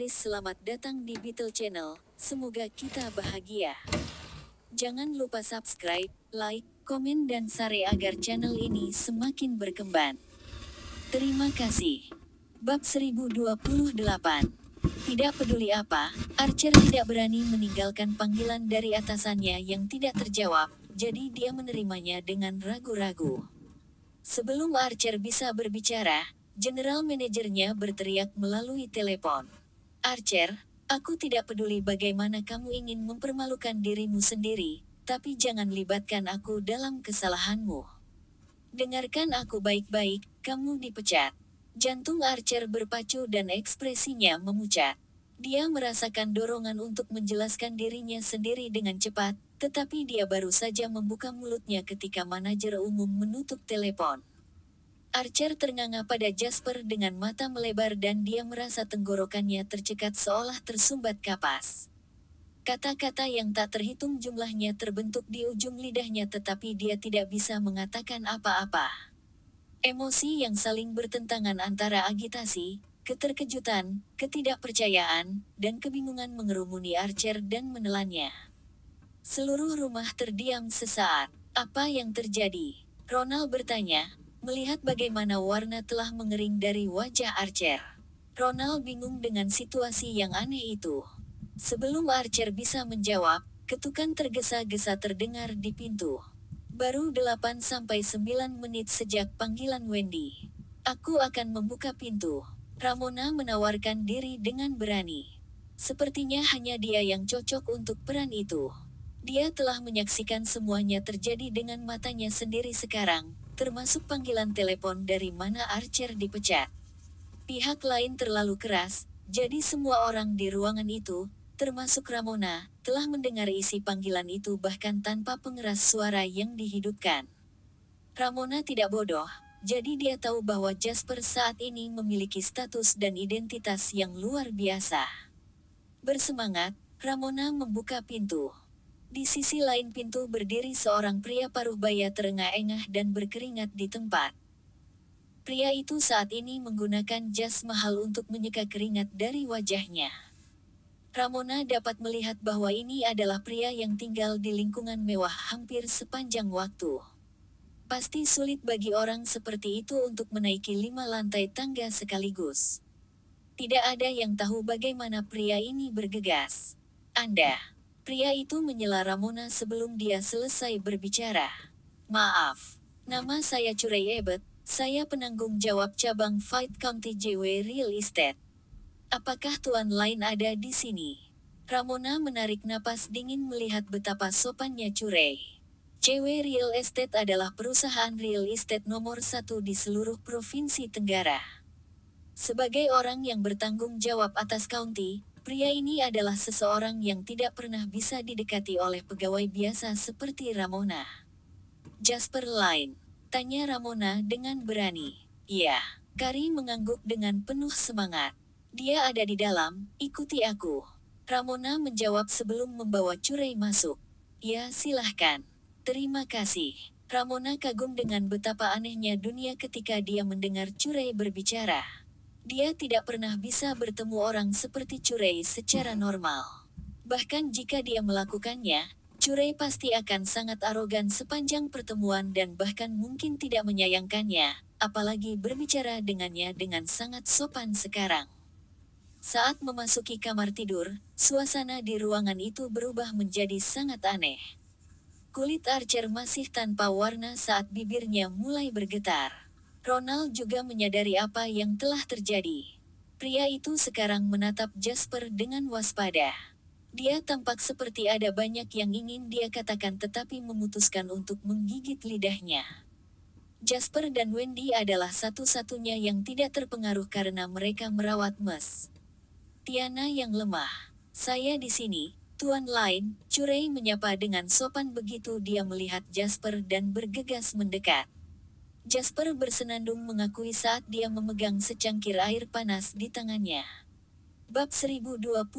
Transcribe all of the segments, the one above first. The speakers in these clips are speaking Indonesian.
Selamat datang di Beetle Channel, semoga kita bahagia. Jangan lupa subscribe, like, komen dan share agar channel ini semakin berkembang. Terima kasih. Bab 1028. Tidak peduli apa, Archer tidak berani meninggalkan panggilan dari atasannya yang tidak terjawab, jadi dia menerimanya dengan ragu-ragu. Sebelum Archer bisa berbicara, General Manajernya berteriak melalui telepon. Archer, aku tidak peduli bagaimana kamu ingin mempermalukan dirimu sendiri, tapi jangan libatkan aku dalam kesalahanmu. Dengarkan aku baik-baik, kamu dipecat. Jantung Archer berpacu dan ekspresinya memucat. Dia merasakan dorongan untuk menjelaskan dirinya sendiri dengan cepat, tetapi dia baru saja membuka mulutnya ketika manajer umum menutup telepon. Archer ternganga pada Jasper dengan mata melebar dan dia merasa tenggorokannya tercekat seolah tersumbat kapas. Kata-kata yang tak terhitung jumlahnya terbentuk di ujung lidahnya tetapi dia tidak bisa mengatakan apa-apa. Emosi yang saling bertentangan antara agitasi, keterkejutan, ketidakpercayaan, dan kebingungan mengerumuni Archer dan menelannya. Seluruh rumah terdiam sesaat. Apa yang terjadi? Ronald bertanya, melihat bagaimana warna telah mengering dari wajah Archer. Ronald bingung dengan situasi yang aneh itu. Sebelum Archer bisa menjawab, ketukan tergesa-gesa terdengar di pintu. Baru 8-9 menit sejak panggilan Wendy. Aku akan membuka pintu. Ramona menawarkan diri dengan berani. Sepertinya hanya dia yang cocok untuk peran itu. Dia telah menyaksikan semuanya terjadi dengan matanya sendiri sekarang, termasuk panggilan telepon dari mana Archer dipecat. Pihak lain terlalu keras, jadi semua orang di ruangan itu, termasuk Ramona, telah mendengar isi panggilan itu bahkan tanpa pengeras suara yang dihidupkan. Ramona tidak bodoh, jadi dia tahu bahwa Jasper saat ini memiliki status dan identitas yang luar biasa. Bersemangat, Ramona membuka pintu. Di sisi lain pintu berdiri seorang pria paruh baya terengah-engah dan berkeringat di tempat. Pria itu saat ini menggunakan jas mahal untuk menyeka keringat dari wajahnya. Ramona dapat melihat bahwa ini adalah pria yang tinggal di lingkungan mewah hampir sepanjang waktu. Pasti sulit bagi orang seperti itu untuk menaiki 5 lantai tangga sekaligus. Tidak ada yang tahu bagaimana pria ini bergegas. Pria itu menyela Ramona sebelum dia selesai berbicara. Maaf, nama saya Curey Abbott, saya penanggung jawab cabang Fight County JW Real Estate. Apakah tuan lain ada di sini? Ramona menarik napas dingin melihat betapa sopannya Curey. JW Real Estate adalah perusahaan real estate nomor 1 di seluruh provinsi Tenggara. Sebagai orang yang bertanggung jawab atas county, pria ini adalah seseorang yang tidak pernah bisa didekati oleh pegawai biasa seperti Ramona. Jasper lain? Tanya Ramona dengan berani. Ya, Kari mengangguk dengan penuh semangat. Dia ada di dalam, ikuti aku. Ramona menjawab sebelum membawa Curey masuk. Ya silahkan. Terima kasih. Ramona kagum dengan betapa anehnya dunia ketika dia mendengar Curey berbicara. Dia tidak pernah bisa bertemu orang seperti Curey secara normal. Bahkan jika dia melakukannya, Curey pasti akan sangat arogan sepanjang pertemuan dan bahkan mungkin tidak menyayangkannya, apalagi berbicara dengannya dengan sangat sopan sekarang. Saat memasuki kamar tidur, suasana di ruangan itu berubah menjadi sangat aneh. Kulit Archer masih tanpa warna saat bibirnya mulai bergetar. Ronald juga menyadari apa yang telah terjadi. Pria itu sekarang menatap Jasper dengan waspada. Dia tampak seperti ada banyak yang ingin dia katakan tetapi memutuskan untuk menggigit lidahnya. Jasper dan Wendy adalah satu-satunya yang tidak terpengaruh karena mereka merawat Mes. Tiana yang lemah. Saya di sini, tuan lain, Curey menyapa dengan sopan begitu dia melihat Jasper dan bergegas mendekat. Jasper bersenandung mengakui saat dia memegang secangkir air panas di tangannya. Bab 1029.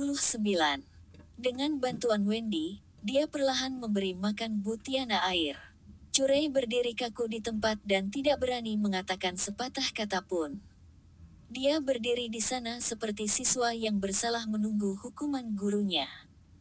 Dengan bantuan Wendy, dia perlahan memberi makan Bu Tiana air. Curey berdiri kaku di tempat dan tidak berani mengatakan sepatah kata pun. Dia berdiri di sana seperti siswa yang bersalah menunggu hukuman gurunya.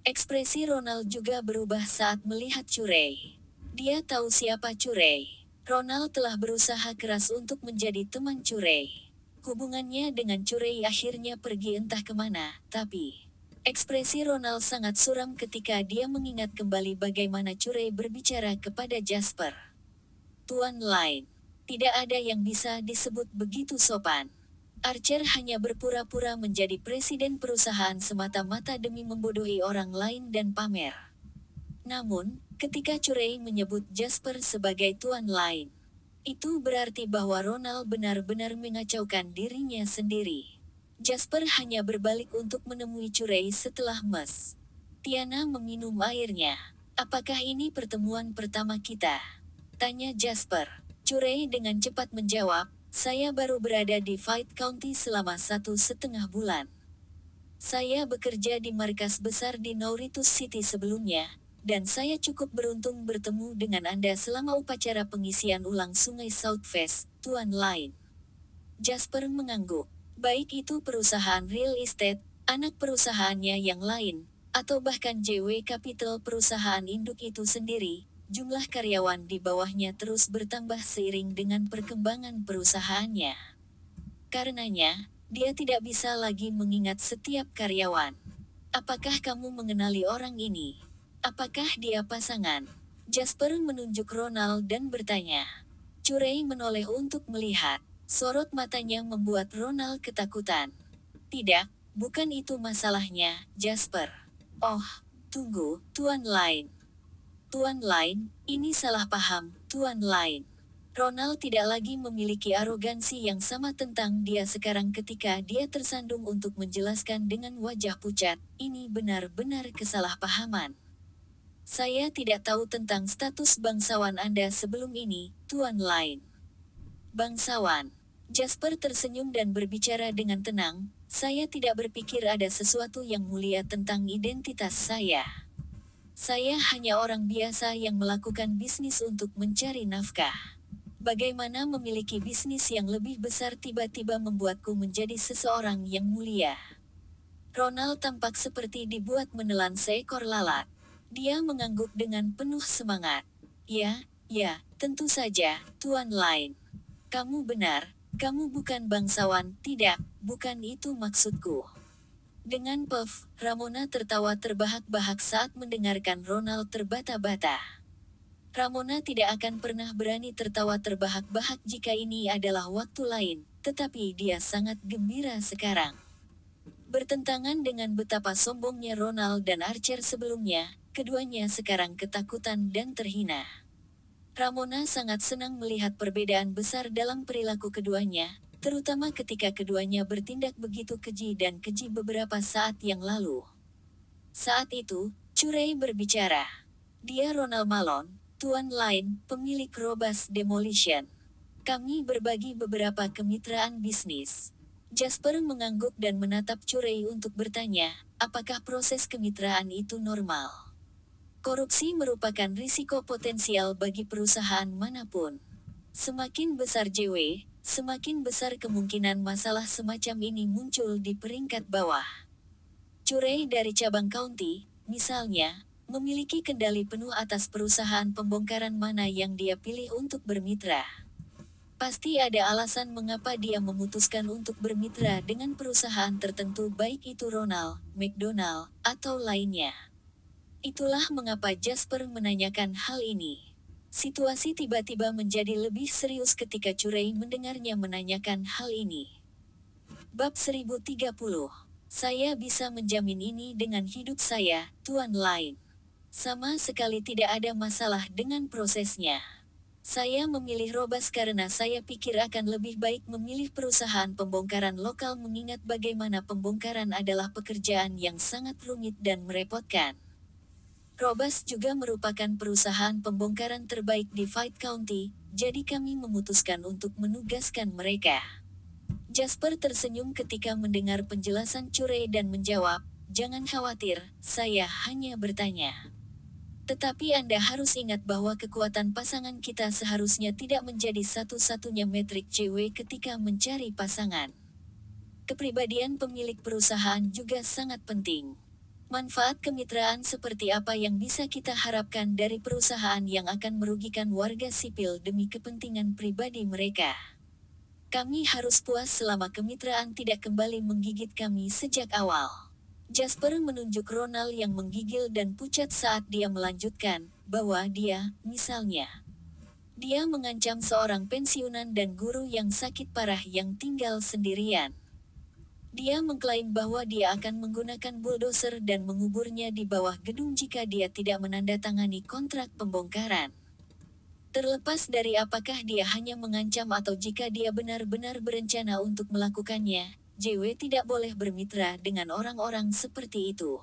Ekspresi Ronald juga berubah saat melihat Curey. Dia tahu siapa Curey. Ronald telah berusaha keras untuk menjadi teman Curey. Hubungannya dengan Curey akhirnya pergi entah kemana, tapi ekspresi Ronald sangat suram ketika dia mengingat kembali bagaimana Curey berbicara kepada Jasper. Tuan Lain, tidak ada yang bisa disebut begitu sopan. Archer hanya berpura-pura menjadi presiden perusahaan semata-mata demi membodohi orang lain dan pamer. Namun, ketika Curey menyebut Jasper sebagai Tuan Lain, itu berarti bahwa Ronald benar-benar mengacaukan dirinya sendiri. Jasper hanya berbalik untuk menemui Curey setelah mes. Tiana meminum airnya. Apakah ini pertemuan pertama kita? Tanya Jasper. Curey dengan cepat menjawab, saya baru berada di Fight County selama 1,5 bulan. Saya bekerja di markas besar di Nauritus City sebelumnya, dan saya cukup beruntung bertemu dengan Anda selama upacara pengisian ulang Sungai Southwest, Tuan Lain. Jasper mengangguk. Baik itu perusahaan real estate, anak perusahaannya yang lain, atau bahkan JW Capital perusahaan induk itu sendiri, jumlah karyawan di bawahnya terus bertambah seiring dengan perkembangan perusahaannya. Karenanya, dia tidak bisa lagi mengingat setiap karyawan. Apakah kamu mengenali orang ini? Apakah dia pasangan? Jasper menunjuk Ronald dan bertanya. Curey menoleh untuk melihat. Sorot matanya membuat Ronald ketakutan. Tidak, bukan itu masalahnya, Jasper. Oh, tunggu, Tuan Lain. Tuan Lain, ini salah paham, Tuan Lain. Ronald tidak lagi memiliki arogansi yang sama tentang dia sekarang ketika dia tersandung untuk menjelaskan dengan wajah pucat, ini benar-benar kesalahpahaman. Saya tidak tahu tentang status bangsawan Anda sebelum ini, Tuan Lain. Bangsawan. Jasper tersenyum dan berbicara dengan tenang, saya tidak berpikir ada sesuatu yang mulia tentang identitas saya. Saya hanya orang biasa yang melakukan bisnis untuk mencari nafkah. Bagaimana memiliki bisnis yang lebih besar tiba-tiba membuatku menjadi seseorang yang mulia? Ronald tampak seperti dibuat menelan seekor lalat. Dia mengangguk dengan penuh semangat. Ya, tentu saja, Tuan Lain. Kamu benar, kamu bukan bangsawan, tidak, bukan itu maksudku. Dengan puff, Ramona tertawa terbahak-bahak saat mendengarkan Ronald terbata-bata. Ramona tidak akan pernah berani tertawa terbahak-bahak jika ini adalah waktu lain, tetapi dia sangat gembira sekarang. Bertentangan dengan betapa sombongnya Ronald dan Archer sebelumnya, keduanya sekarang ketakutan dan terhina. Ramona sangat senang melihat perbedaan besar dalam perilaku keduanya, terutama ketika keduanya bertindak begitu keji dan keji beberapa saat yang lalu. Saat itu, Curey berbicara. Dia Ronald Malone, Tuan Lain, pemilik Robas Demolition. Kami berbagi beberapa kemitraan bisnis. Jasper mengangguk dan menatap Curey untuk bertanya, apakah proses kemitraan itu normal? Korupsi merupakan risiko potensial bagi perusahaan manapun. Semakin besar JW, semakin besar kemungkinan masalah semacam ini muncul di peringkat bawah. Curey dari cabang county, misalnya, memiliki kendali penuh atas perusahaan pembongkaran mana yang dia pilih untuk bermitra. Pasti ada alasan mengapa dia memutuskan untuk bermitra dengan perusahaan tertentu baik itu Ronald, McDonald, atau lainnya. Itulah mengapa Jasper menanyakan hal ini. Situasi tiba-tiba menjadi lebih serius ketika Curey mendengarnya menanyakan hal ini. Bab 1030. Saya bisa menjamin ini dengan hidup saya, Tuan Lain. Sama sekali tidak ada masalah dengan prosesnya. Saya memilih Robas karena saya pikir akan lebih baik memilih perusahaan pembongkaran lokal mengingat bagaimana pembongkaran adalah pekerjaan yang sangat rumit dan merepotkan. Robas juga merupakan perusahaan pembongkaran terbaik di Fight County, jadi kami memutuskan untuk menugaskan mereka. Jasper tersenyum ketika mendengar penjelasan Curey dan menjawab, jangan khawatir, saya hanya bertanya. Tetapi Anda harus ingat bahwa kekuatan pasangan kita seharusnya tidak menjadi satu-satunya metrik CW ketika mencari pasangan. Kepribadian pemilik perusahaan juga sangat penting. Manfaat kemitraan seperti apa yang bisa kita harapkan dari perusahaan yang akan merugikan warga sipil demi kepentingan pribadi mereka? Kami harus puas selama kemitraan tidak kembali menggigit kami sejak awal. Jasper menunjuk Ronald yang menggigil dan pucat saat dia melanjutkan, bahwa dia, misalnya, dia mengancam seorang pensiunan dan guru yang sakit parah yang tinggal sendirian. Dia mengklaim bahwa dia akan menggunakan bulldozer dan menguburnya di bawah gedung jika dia tidak menandatangani kontrak pembongkaran. Terlepas dari apakah dia hanya mengancam atau jika dia benar-benar berencana untuk melakukannya, JW tidak boleh bermitra dengan orang-orang seperti itu.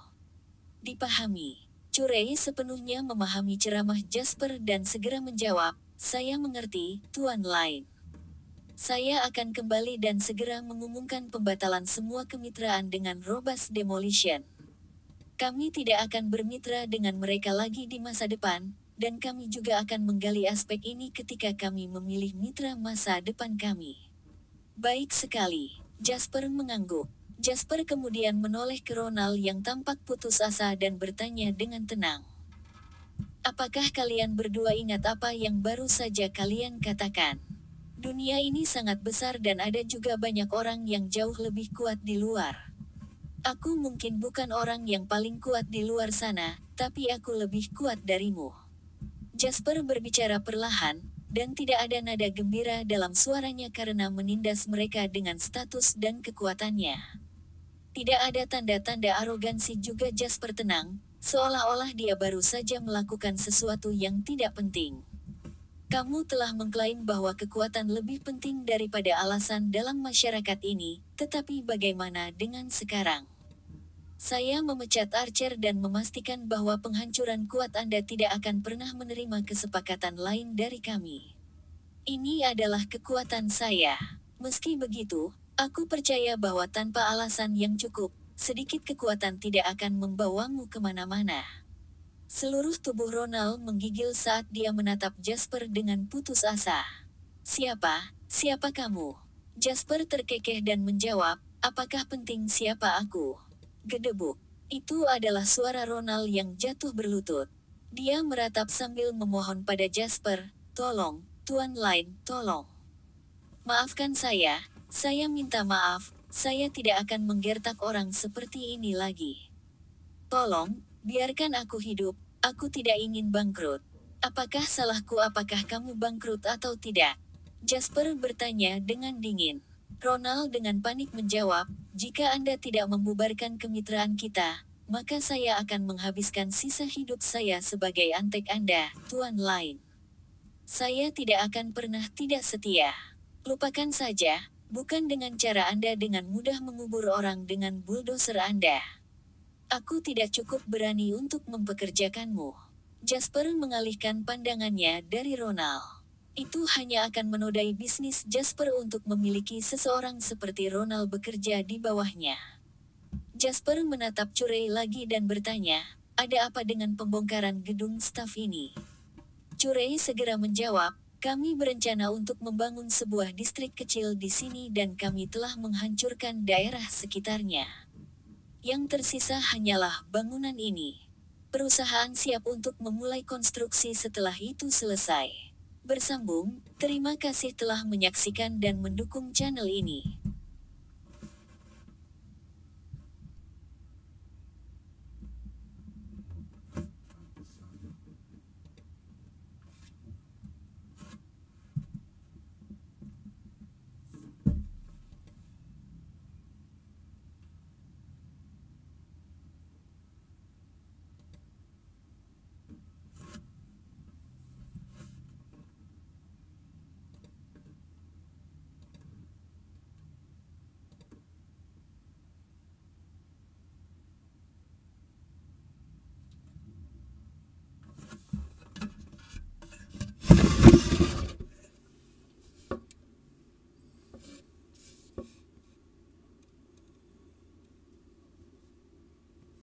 Dipahami. Curey sepenuhnya memahami ceramah Jasper dan segera menjawab, "Saya mengerti, Tuan Lain. Saya akan kembali dan segera mengumumkan pembatalan semua kemitraan dengan Robust Demolition. Kami tidak akan bermitra dengan mereka lagi di masa depan, dan kami juga akan menggali aspek ini ketika kami memilih mitra masa depan kami." Baik sekali. Jasper mengangguk. Jasper kemudian menoleh ke Ronald yang tampak putus asa dan bertanya dengan tenang. "Apakah kalian berdua ingat apa yang baru saja kalian katakan? Dunia ini sangat besar dan ada juga banyak orang yang jauh lebih kuat di luar. Aku mungkin bukan orang yang paling kuat di luar sana, tapi aku lebih kuat darimu." Jasper berbicara perlahan, dan tidak ada nada gembira dalam suaranya karena menindas mereka dengan status dan kekuatannya. Tidak ada tanda-tanda arogansi juga. Jasper tenang, seolah-olah dia baru saja melakukan sesuatu yang tidak penting. "Kamu telah mengklaim bahwa kekuatan lebih penting daripada alasan dalam masyarakat ini, tetapi bagaimana dengan sekarang? Saya memecat Archer dan memastikan bahwa penghancuran kuat Anda tidak akan pernah menerima kesepakatan lain dari kami. Ini adalah kekuatan saya. Meski begitu, aku percaya bahwa tanpa alasan yang cukup, sedikit kekuatan tidak akan membawamu kemana-mana." Seluruh tubuh Ronald menggigil saat dia menatap Jasper dengan putus asa. Siapa kamu?" Jasper terkekeh dan menjawab, "Apakah penting siapa aku?" Gedebuk. Itu adalah suara Ronald yang jatuh berlutut. Dia meratap sambil memohon pada Jasper, "Tolong, Tuan Lain, tolong. Maafkan saya minta maaf, saya tidak akan menggertak orang seperti ini lagi. Tolong, biarkan aku hidup, aku tidak ingin bangkrut." "Apakah salahku? Apakah kamu bangkrut atau tidak?" Jasper bertanya dengan dingin. Ronald dengan panik menjawab, "Jika Anda tidak membubarkan kemitraan kita, maka saya akan menghabiskan sisa hidup saya sebagai antek Anda, Tuan Lain. Saya tidak akan pernah tidak setia. Lupakan saja, bukan dengan cara Anda dengan mudah mengubur orang dengan bulldozer Anda. Aku tidak cukup berani untuk mempekerjakanmu." Jasper mengalihkan pandangannya dari Ronald. Itu hanya akan menodai bisnis Jasper untuk memiliki seseorang seperti Ronald bekerja di bawahnya. Jasper menatap Curey lagi dan bertanya, "Ada apa dengan pembongkaran gedung staf ini?" Curey segera menjawab, "Kami berencana untuk membangun sebuah distrik kecil di sini dan kami telah menghancurkan daerah sekitarnya. Yang tersisa hanyalah bangunan ini. Perusahaan siap untuk memulai konstruksi setelah itu selesai." Bersambung, terima kasih telah menyaksikan dan mendukung channel ini.